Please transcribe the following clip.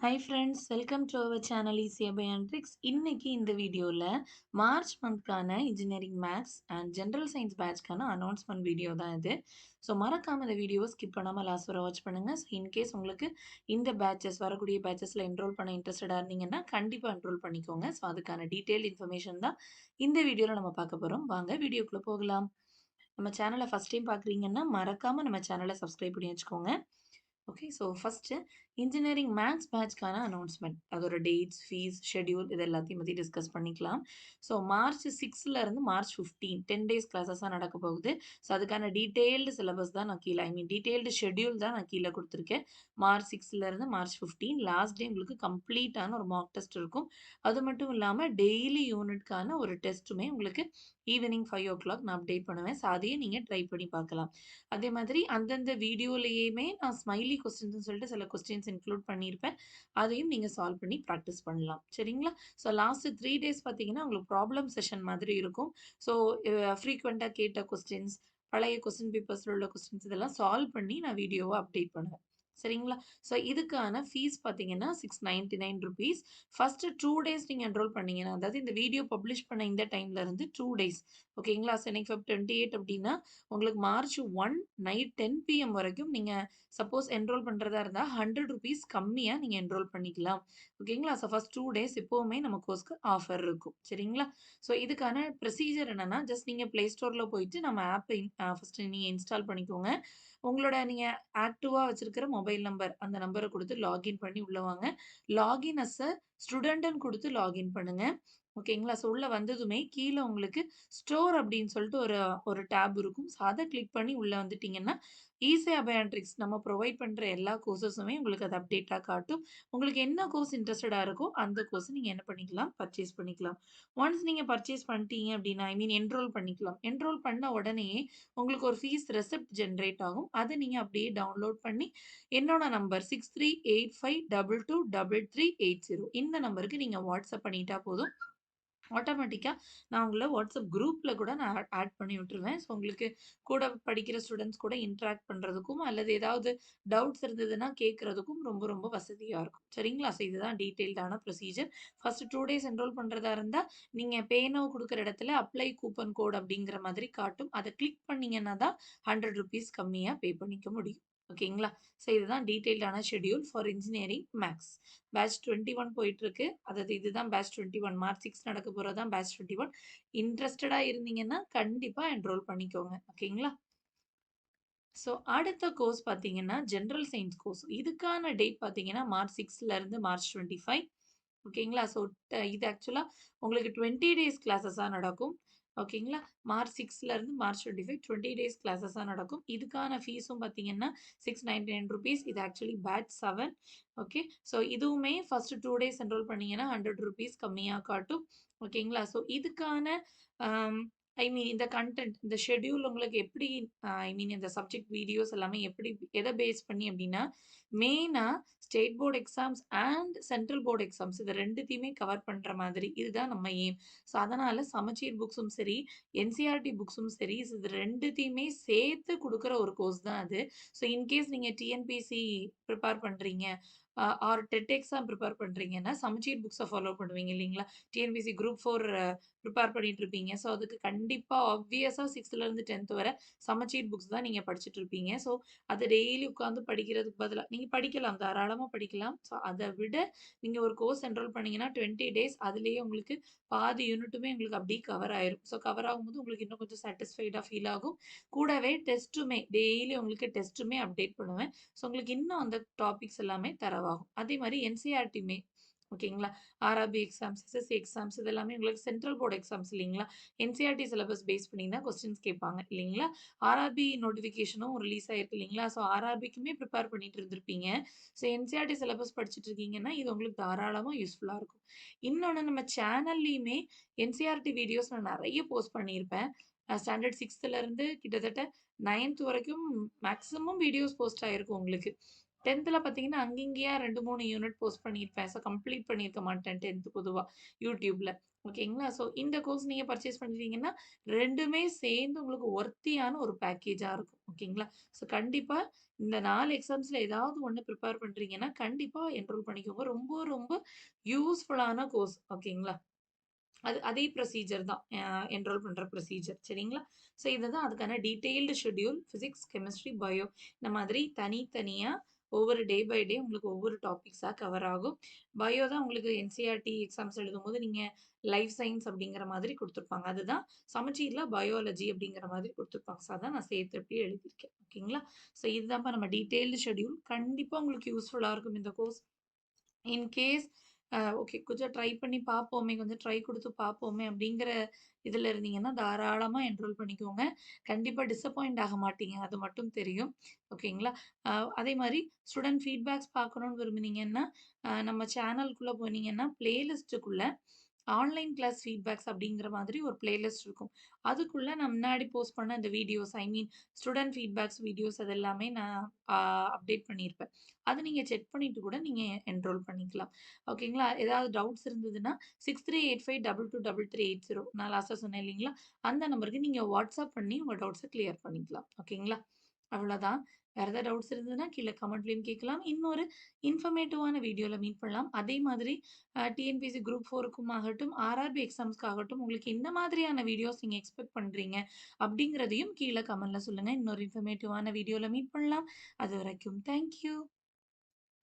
Hi friends, welcome to our channel Easy by and Tricks. இன்னைக்கு இந்த வீடியோல March மந்த்க்கான engineering maths and general science பேட்ச்க்கான announcement video தான் இது. ஸோ மறக்காம இந்த வீடியோவை ஸ்கிப் பண்ணாமல் லாஸ்ட் வரை வாட்ச் பண்ணுங்க. ஸோ இன்கேஸ் உங்களுக்கு இந்த பேட்சஸ் வரக்கூடிய பேட்சஸில் என்ரோல் பண்ண இன்ட்ரெஸ்டடாக இருந்தீங்கன்னா கண்டிப்பாக என்ரோல் பண்ணிக்கோங்க. ஸோ அதுக்கான டீட்டெயில் இன்ஃபர்மேஷன் தான் இந்த வீடியோவில் நம்ம பார்க்க போகிறோம். வாங்க வீடியோக்குள்ளே போகலாம். நம்ம சேனலை ஃபஸ்ட் டைம் பார்க்குறீங்கன்னா மறக்காமல் நம்ம சேனலை சப்ஸ்கிரைப் பண்ணி வச்சுக்கோங்க. Okay, so first engineering maths பேட்ச்க்கான அனௌன்ஸ்மெண்ட், அதோட டேட்ஸ், ஃபீஸ், ஷெட்யூல் இது எல்லாத்தையும் பற்றி டிஸ்கஸ் பண்ணிக்கலாம். ஸோ மார்ச் 6லேருந்து மார்ச் 15 10 டேஸ் கிளாஸஸாக நடக்க போகுது. ஸோ அதுக்கான டீட்டெயில்டு சிலபஸ் தான் நான் கீழே டீட்டெயில்டு ஷெட்யூல் தான் நான் கீழே கொடுத்துருக்கேன். மார்ச் 6லேருந்து மார்ச் 15 லாஸ்ட் டே உங்களுக்கு கம்ப்ளீட்டான ஒரு மார்க் டெஸ்ட் இருக்கும். அது மட்டும் இல்லாமல் டெய்லி யூனிட்கான ஒரு டெஸ்ட்டுமே உங்களுக்கு ஈவினிங் 5 o'clock நான் அப்டேட் பண்ணுவேன். ஸோ அதையும் நீங்கள் ட்ரை பண்ணி பார்க்கலாம். அதே மாதிரி அந்தந்த வீடியோலயுமே நான் ஸ்மைலி கொஸ்டின்ஸ்னு சொல்லிட்டு சில கொஸ்டின்ஸ் இன்க்ளூட் பண்ணியிருப்பேன். அதையும் நீங்க சால்வ் பண்ணி ப்ராக்டிஸ் பண்ணலாம். சரிங்களா? ஸோ லாஸ்ட் 3 டேஸ் பார்த்தீங்கன்னா, உங்களுக்கு ப்ராப்ளம் செஷன் மாதிரி இருக்கும். ஸோ ஃப்ரீக்வென்ட்டா கேட்ட கொஸ்டின்ஸ், பழைய கொஸ்டின் பேப்பர்ஸ்ல உள்ள கொஸ்டின்ஸ் இதெல்லாம் சால்வ் பண்ணி நான் வீடியோவா அப்டேட் பண்ணுவேன். சரிங்களா? ஸோ இதுக்கான ஃபீஸ் பார்த்தீங்கன்னா, ₹699. ஃபர்ஸ்ட் 2 டேஸ் நீங்க என்ரோல் பண்ணீங்கன்னா, அதாவது இந்த வீடியோ பப்ளிஷ் பண்ண இந்த டைம்ல இருந்து 2 டேஸ். ஓகேங்களா? ஸோ இன்னைக்கு Feb 28 அப்படின்னா, உங்களுக்கு மார்ச் 1 நைட் 10 பிஎம் வரைக்கும் நீங்க சப்போஸ் என்ரோல் பண்றதா இருந்தா ₹100 கம்மியா நீங்க என்ரோல் பண்ணிக்கலாம். ஓகேங்களா? ஸோ ஃபர்ஸ்ட் 2 டேஸ் எப்பவுமே நம்ம கோர்ஸ்க்கு ஆஃபர் இருக்கும். சரிங்களா? ஸோ இதுக்கான ப்ரொசீஜர் என்னன்னா, ஜஸ்ட் நீங்க Play Storeல போயிட்டு நம்ம ஆப்ப ஃபர்ஸ்ட் நீங்க இன்ஸ்டால் பண்ணிக்கோங்க. உங்களோட நீங்க ஆக்டிவா வச்சிருக்கிற மொபைல் நம்பர், அந்த நம்பர குடுத்து லாகின் பண்ணி உள்ள வாங்க. லாகின் அஸ் அ ஸ்டூடண்ட்ன்னு குடுத்து லாகின் பண்ணுங்க. ஓகேங்களா? ஸோ உள்ள வந்ததுமே கீழ உங்களுக்கு ஸ்டோர் அப்படின்னு சொல்லிட்டு ஒரு ஒரு டேப் இருக்கும். ஸோ அத கிளிக் பண்ணி உள்ள வந்துட்டீங்கன்னா, ஈஸி அபயாட்ரிக்ஸ் நம்ம ப்ரொவைட் பண்ற எல்லா கோர்ஸஸுமே உங்களுக்கு அது அப்டேட்டா காட்டும். உங்களுக்கு என்ன கோர்ஸ் இன்ட்ரெஸ்டடா இருக்கோ, அந்த கோர்ஸ் நீங்க என்ன பண்ணிக்கலாம்? பர்ச்சேஸ் பண்ணிக்கலாம். ஒன்ஸ் நீங்க பர்ச்சேஸ் பண்ணிட்டீங்க அப்படின்னா, என்ரோல் பண்ணிக்கலாம். என்ரோல் பண்ண உடனேயே உங்களுக்கு ஒரு ஃபீஸ் ரெசிப்ட் ஜெனரேட் ஆகும். அத நீங்க அப்படியே டவுன்லோட் பண்ணி என்னோட நம்பர் 6385223380 இந்த நம்பருக்கு நீங்க வாட்ஸ்அப் பண்ணிட்டா போதும். ஆட்டோமேட்டிக்கா நான் உங்கள வாட்ஸ்அப் குரூப்ல கூட நான் ஆட் பண்ணி விட்டுருவேன். ஸோ உங்களுக்கு கூட படிக்கிற ஸ்டூடண்ட்ஸ் கூட இன்டராக்ட் பண்றதுக்கும், அல்லது ஏதாவது டவுட்ஸ் இருந்ததுன்னா கேட்கறதுக்கும் ரொம்ப ரொம்ப வசதியா இருக்கும். சரிங்களா? ஸோ இதுதான் டீட்டெயில்டான ப்ரொசீஜர். ஃபர்ஸ்ட் 2 டேஸ் என்ரோல் பண்றதா இருந்தா, நீங்க பே நவ் குடுக்குற இடத்துல அப்ளை கூப்பன் கோட் அப்படிங்கிற மாதிரி காட்டும். அத கிளிக் பண்ணீங்கன்னா தான் ₹100 கம்மியா பே பண்ணிக்க முடியும். ஓகேங்களா? ஸோ இதுதான் டீட்டெயில்டான schedule for engineering maths. Batch 21 போயிட்டுருக்கு. அதாவது இதுதான் பேட்ச் 21. மார்ச் 6 நடக்க போறது தான் பேட்ச் 21. இன்ட்ரஸ்டடா இருந்தீங்கன்னா, கண்டிப்பா என்ரோல் பண்ணிக்கோங்க. ஓகேங்களா? ஸோ அடுத்த கோர்ஸ் பார்த்தீங்கன்னா, ஜெனரல் சயின்ஸ் கோர்ஸ். இதுக்கான டேட் பார்த்தீங்கன்னா, மார்ச் 6லேருந்து மார்ச் 25. ஓகேங்களா? ஸோ இது ஆக்சுவலா உங்களுக்கு 20 டேஸ் கிளாஸஸா நடக்கும். ஓகேங்களா? மார்ச் 6லேருந்து மார்ச் 25 20 டேஸ் கிளாஸஸா நடக்கும். இதுக்கான ஃபீஸும் பார்த்தீங்கன்னா, ₹699. இது ஆக்சுவலி பேட்ச் 7. ஓகே. ஸோ இதுவுமே ஃபர்ஸ்ட் 2 டேஸ் என்ரோல் பண்ணீங்கன்னா, ₹100 கம்மியா காட்டும். ஓகேங்களா? ஸோ இதுக்கான அம் இந்த கன்டென்ட், இந்த ஷெட்யூல் உங்களுக்கு எப்படி இந்த சப்ஜெக்ட் வீடியோஸ் எல்லாமே எப்படி எத பேஸ் பண்ணி அப்டின்னா, மெயினா state board exams and central board exams இது 2த்தையுமே கவர் பண்ற மாதிரி இதுதான் நம்ம எய்ம். ஸோ அதனால சமச்சீர் புக்ஸும் சரி, என்சிஇஆர்டி புக்ஸும் சரி, இது 2த்தையுமே சேர்த்து குடுக்குற ஒரு கோர்ஸ் தான் அது. ஸோ இன்கேஸ் நீங்க டிஎன்பிஎஸ்சி ப்ரிப்பேர் பண்றீங்க, ஆர் டெட் எக்ஸாம் ப்ரிப்பேர் பண்றீங்கன்னா, சமச்சீர் புக்ஸ ஃபாலோ பண்ணுவீங்க இல்லீங்களா? டிஎன்பிஎஸ்சி குரூப் 4 ப்ரிப்பேர் பண்ணிட்டு இருப்பீங்க. ஸோ அதுக்கு கண்டிப்பா ஆப்வியஸா 6லேருந்து 10த் வர சமச்சீர் புக்ஸ் தான் நீங்க படிச்சுட்டு இருப்பீங்க. ஸோ அத டெய்லி உட்கார்ந்து படிக்கிறதுக்கு பதிலா நீங்க படிக்கலாம், தாராளமா படிக்கலாம். ஸோ அத விட நீங்க ஒரு கோர்ஸ் என்ரோல் பண்ணீங்கன்னா 20 டேஸ் அதிலேயே உங்களுக்கு பாதி யூனிட்டுமே உங்களுக்கு அப்படியே கவர் ஆயிரும். ஸோ கவர் ஆகும்போது உங்களுக்கு இன்னும் கொஞ்சம் சாட்டிஸ்ஃபைடா ஃபீல் ஆகும். கூடவே டெஸ்ட்டுமே டெய்லி உங்களுக்கு டெஸ்ட்டுமே அப்டேட் பண்ணுவேன். ஸோ உங்களுக்கு இன்னும் அந்த டாபிக்ஸ் எல்லாமே தரவாகும். அதே மாரி என்சிஇஆர்டியுமே ஓகேங்களா? ஆர்ஆர்பி எக்ஸாம்ஸ், எஸ்எஸ்சி எக்ஸாம்ஸ் இது எல்லாமே உங்களுக்கு சென்ட்ரல் போர்ட் எக்ஸாம்ஸ் இல்லீங்களா? என்சிஇஆர்டி சிலபஸ் பேஸ் பண்ணி தான் கொஸ்டின்ஸ் கேட்பாங்க இல்லீங்களா? ஆர்ஆர்பி நோட்டிஃபிகேஷனும் ரிலீஸ் ஆயிருக்கு இல்லீங்களா? ஸோ ஆர்ஆர்பிக்குமே ப்ரிப்பேர் பண்ணிட்டு இருந்திருப்பீங்க. ஸோ என்சிஇஆர்டி சிலபஸ் படிச்சுட்டு இருக்கீங்கன்னா, இது உங்களுக்கு தாராளமா யூஸ்ஃபுல்லா இருக்கும். இன்னொன்னு நம்ம சேனல்லயுமே என்சிஇஆர்டி வீடியோஸ் நான் நெறைய போஸ்ட் பண்ணியிருப்பேன். ஸ்டாண்டர்ட் 6த்துலருந்து கிட்டத்தட்ட 9த் வரைக்கும் மேக்ஸிமம் வீடியோஸ் போஸ்ட் ஆயிருக்கும் உங்களுக்கு. 10த்ல பார்த்தீங்கன்னா, அங்கிங்கேயா 2, 3 யூனிட் போஸ்ட் பண்ணியிருப்பேன். ஸோ கம்ப்ளீட் பண்ணியிருக்க மாட்டேன் 10த் பொதுவா YouTubeல. ஓகேங்களா? ஸோ இந்த கோர்ஸ் நீங்க பர்ச்சேஸ் பண்ணிட்டீங்கன்னா, 2மே சேர்ந்து உங்களுக்கு ஒர்த்தியான ஒரு பேக்கேஜா இருக்கும். ஓகேங்களா? ஸோ கண்டிப்பா இந்த 4 எக்ஸாம்ஸ்ல ஏதாவது ஒண்ணு ப்ரிப்பேர் பண்றீங்கன்னா, கண்டிப்பா என்ரோல் பண்ணிக்கோங்க. ரொம்ப ரொம்ப யூஸ்ஃபுல்லான கோர்ஸ். ஓகேங்களா? அதே ப்ரொசீஜர் தான். என்ரோல் பண்ற ப்ரொசீஜர். சரிங்களா? ஸோ இதுதான் அதுக்கான detailed schedule. Physics, chemistry, bio இந்த மாதிரி தனித்தனியா ஒவ்வொரு டே பை டே உங்களுக்கு ஒவ்வொரு டாபிக்ஸா கவர் ஆகும். பயோ தான் உங்களுக்கு என்சிஇஆர்டி எக்ஸாம்ஸ் எழுதும்போது நீங்க லைஃப் சயன்ஸ் அப்படிங்கிற மாதிரி குடுத்துருப்பாங்க. அதுதான் சமச்சீர்ல பயாலஜி அப்படிங்கிற மாதிரி குடுத்துருப்பாங்க. ஸோ அதான் நான் சேர்த்து அப்படியே எழுதியிருக்கேன். ஓகேங்களா? ஸோ இதுதான்ப்பா நம்ம டீட்டெயில்டு ஷெட்யூல். கண்டிப்பா உங்களுக்கு யூஸ்ஃபுல்லா இருக்கும் இந்த கோர்ஸ். இன் கேஸ் ஓகே கொஞ்சம் ட்ரை பண்ணி பார்ப்போமே, கொஞ்சம் ட்ரை குடுத்து பார்ப்போமே அப்படிங்கிற இதுல இருந்தீங்கன்னா, தாராளமா என்ரோல் பண்ணிக்கோங்க. கண்டிப்பா டிசப்பாயிண்ட் ஆக மாட்டீங்க. அது மட்டும் தெரியும். ஓகேங்களா? அ அதே மாரி ஸ்டூடண்ட் ஃபீட்பேக்ஸ் பார்க்கணும்னு விரும்புனீங்கன்னா, நம்ம சேனலுக்குள்ள போனீங்கன்னா, பிளேலிஸ்ட்டுக்குள்ள ஆன்லைன் கிளாஸ் ஃபீட்பேக்ஸ் அப்படிங்கிற மாதிரி ஒரு பிளேலிஸ்ட் இருக்கும். அதுக்குள்ள நான் முன்னாடி போஸ்ட் பண்ண இந்த வீடியோஸ் ஐ மீன் ஸ்டூடண்ட் ஃபீட்பேக்ஸ் வீடியோஸ் அது எல்லாமே நான் அ அப்டேட் பண்ணியிருப்பேன். அத நீங்க செக் பண்ணிட்டு கூட நீங்க என்ரோல் பண்ணிக்கலாம். ஓகேங்களா? ஏதாவது டவுட்ஸ் இருந்ததுன்னா 6385222380 நான் லாஸ்ட்டா சொன்னேன் இல்லைங்களா? அந்த நம்பருக்கு நீங்க வாட்ஸ்அப் பண்ணி உங்க டவுட்ஸ கிளியர் பண்ணிக்கலாம். ஓகேங்களா? அவ்வளோதான். வேற ஏதாவது டவுட்ஸ் இருந்ததுன்னா கீழ கமெண்ட்லயும் கேட்கலாம். இன்னொரு இன்ஃபர்மேட்டிவான வீடியோல மீட் பண்ணலாம். அதே மாதிரி டிஎன்பிஎஸ்சி குரூப் 4க்கும் ஆகட்டும், ஆர்ஆர்பி எக்ஸாம்ஸ்க்கு ஆகட்டும், உங்களுக்கு எந்த மாதிரியான வீடியோஸ் நீங்க எக்ஸ்பெக்ட் பண்றீங்க? அப்படிங்கிறதையும் கீழ கமெண்ட்ல சொல்லுங்க. இன்னொரு இன்ஃபர்மேட்டிவான வீடியோல மீட் பண்ணலாம். அதுவரைக்கும் தேங்க் யூ.